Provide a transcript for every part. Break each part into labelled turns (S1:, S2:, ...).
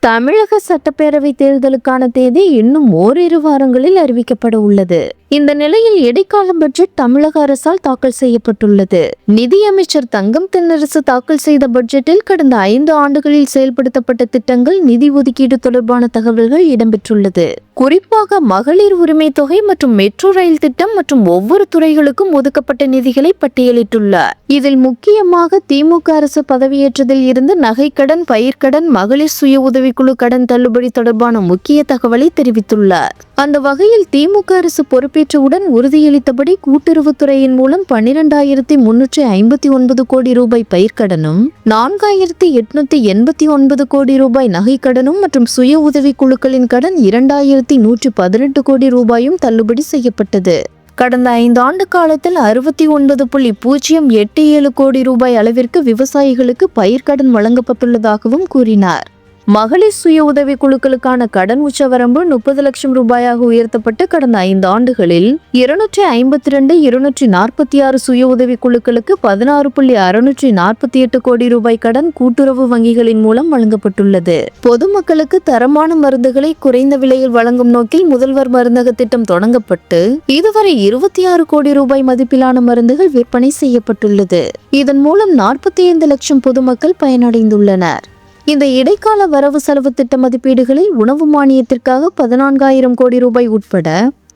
S1: தமிழக சட்டப்பேரவை தேர்தலுக்கான தேதி இன்னும் ஓரிரு வாரங்களில் அறிவிக்கப்பட உள்ளது. இந்த நிலையில் இடைக்கால பட்ஜெட் தமிழக அரசால் தாக்கல் செய்யப்பட்டுள்ளது. நிதியமைச்சர் தங்கம் தென்னரசு தாக்கல் செய்த பட்ஜெட்டில் கடந்த 5 ஆண்டுகளில் செயல்படுத்தப்பட்ட திட்டங்கள், நிதி ஒதுக்கீடு தொடர்பான தகவல்கள் இடம்பெற்றுள்ளது. குறிப்பாக மகளிர் உரிமை தொகை மற்றும் மெட்ரோ ரயில் திட்டம் மற்றும் ஒவ்வொரு துறைகளுக்கும் ஒதுக்கப்பட்ட நிதிகளை பட்டியலிட்டுள்ளார். இதில் முக்கியமாக திமுக அரசு பதவியேற்றதில் இருந்து நகைக்கடன், பயிர்க்கடன், மகளிர் சுய உதவிக்குழு கடன் தள்ளுபடி தொடர்பான முக்கிய தகவலை தெரிவித்துள்ளார். அந்த வகையில் திமுக அரசு பொறுப்பேற்றவுடன் உறுதியளித்தபடி கூட்டுறவுத்துறையின் மூலம் 12,359 கோடி ரூபாய் பயிர்க்கடனும், 4,889 கோடி ரூபாய் நகைக்கடனும் மற்றும் சுய உதவி குழுக்களின் கடன் 2,118 கோடி ரூபாயும் தள்ளுபடி செய்யப்பட்டது. கடந்த 5 ஆண்டு காலத்தில் 69.087 கோடி ரூபாய் அளவிற்கு விவசாயிகளுக்கு பயிர்க்கடன் வழங்கப்பட்டுள்ளதாகவும் கூறினார். மகளிர் சுய உதவி குழுக்களுக்கான கடன் உச்சவரம்பு 30 லட்சம் ரூபாயாக உயர்த்தப்பட்டு கடந்த 5 ஆண்டுகளில் 252,246 சுய உதவி குழுக்களுக்கு 16,648 கோடி ரூபாய் கடன் கூட்டுறவு வங்கிகளின் மூலம் வழங்கப்பட்டுள்ளது. பொதுமக்களுக்கு தரமான மருந்துகளை குறைந்த விலையில் வழங்கும் நோக்கில் முதல்வர் மருந்தக திட்டம் தொடங்கப்பட்டு இதுவரை 26 கோடி ரூபாய் மதிப்பிலான மருந்துகள் விற்பனை செய்யப்பட்டுள்ளது. இதன் மூலம் 45 லட்சம் பொதுமக்கள் பயனடைந்துள்ளனர். இந்த இடைக்கால வரவு செலவு திட்ட மதிப்பீடுகளில் உணவு மானியத்திற்காக 14,000 கோடி ரூபாய் உட்பட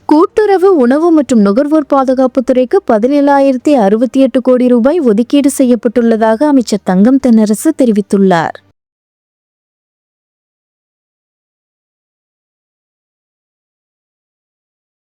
S1: கூட்டுறவு, உணவு மற்றும் நுகர்வோர் பாதுகாப்பு துறைக்கு 17,068 கோடி ரூபாய் ஒதுக்கீடு செய்யப்பட்டுள்ளதாக அமைச்சர் தங்கம் தென்னரசு தெரிவித்துள்ளார்.